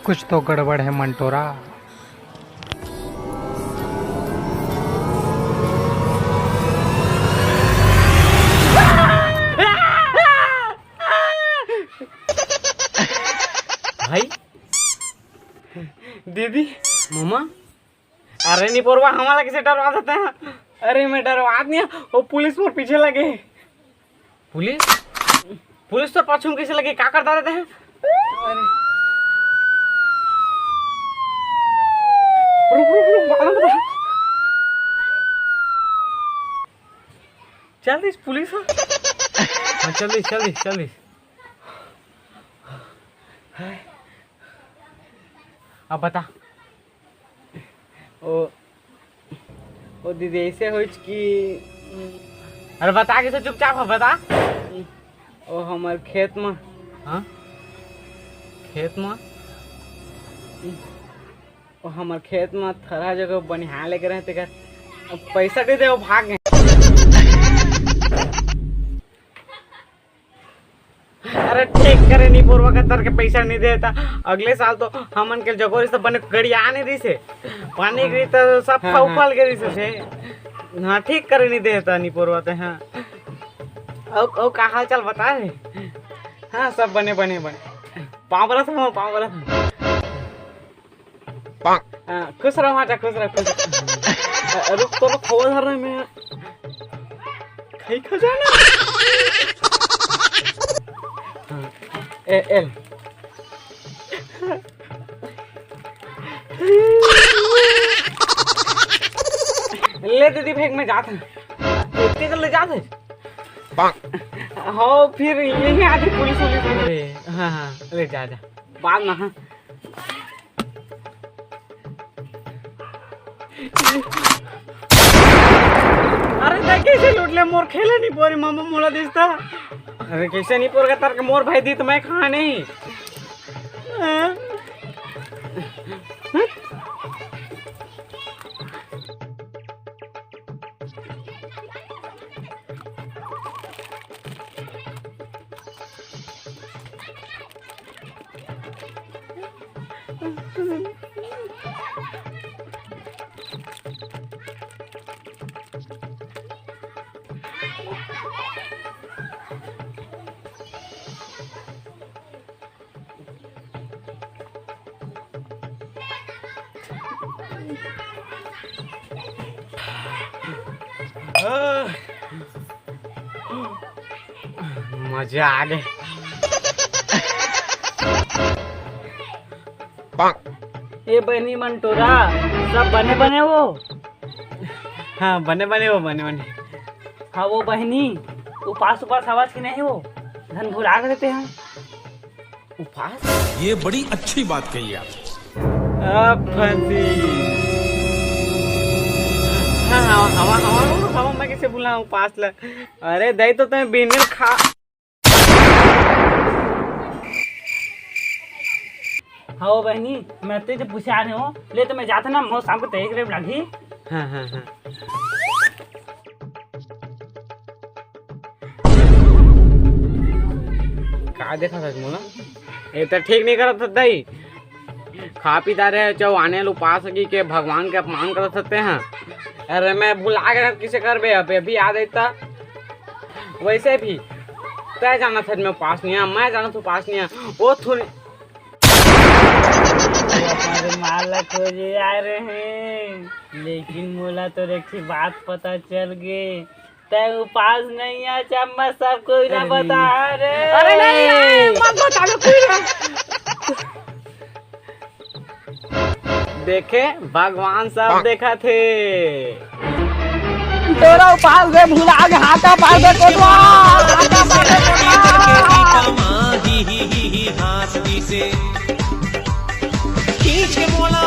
कुछ तो गड़बड़ है मंटोरा। भाई दीदी मामा, अरे नहीं पोरवा हमारा किसे डरवा देते हैं। अरे मैं डरवा नहीं, वो पुलिस मोर पीछे लगे। पुलिस तो पाछू में कैसे लगे, क्या करता रहते हैं। अरे रुक जल्दी पुलिस। हाँ जल्दी अब बता। ओ दीदी ऐसे हो कि अरे बता के चुपचाप हो बता। ओ हमारे खेत में। हाँ खेत में हमारे खेत में थरा जगह बनिहा लेके रहते कर पैसा दे दे, वो भाग गए। अरे ठीक करे नहीं पूर्वा का तर के पैसा नहीं देता। अगले साल तो हमन के जगह से बने गड़िया नहीं दी से पानी गिरी तो सब फल गिरी से। हाँ ठीक करे नहीं देता नहीं पूर्वा तो। हाँ ओ का हाल चाल बता रहे। हाँ सब बने पाँव बरस खुश रहो माता, खुश रहो। रुक तो खबर धर रहे मैं खा जाना। एल ले दीदी फेंक में जाते इतने जल्दी जाते। हाँ फिर यही आती पुलिस। हाँ ले जा बाद में। हाँ अरे कैसे लूट ले मोर खेले नहीं पोरी मामा मोला दिसता। अरे कैसे नहीं पोर तर के मोर भाई दी तो मैं खा नहीं। मजा आ गए। ये बनी मंटोरा सब बने वो। हाँ बने वो। हाँ वो बहनी उपास आवाज की नहीं, वो धन भुला देते हैं उपास। ये बड़ी अच्छी बात कही आप। हाँ मैं कैसे भूला उपास ला। अरे दही तो तुम्हें बिना खा। हाँ वो बहनी मैं तो पूछे आ रहे हो ले तो मैं जाता ना मैं शाम को तय करे लगी। हाँ का देखा था मोला ये तो ठीक नहीं करत था दई खा पीता रहे चाहे आने लो पास की के भगवान के अपमान कर सकते हैं। अरे मैं भुला गया किसे कर बे अभी याद आता वैसे भी तय जाना था मैं पास नहीं मैं जाना तू पास नहीं वो थोड़ी माला खोजे आ रहे हैं लेकिन मोला तो एक बात पता चल गई तय पास नहीं है चम्मच सब कोई ना बता रे। अरे नहीं मत बता दो कोई देखे भगवान सब देखा थे तोरा पास दे भुला के हाथा पास दे कोटवा हाथा पास दे खींच के बोला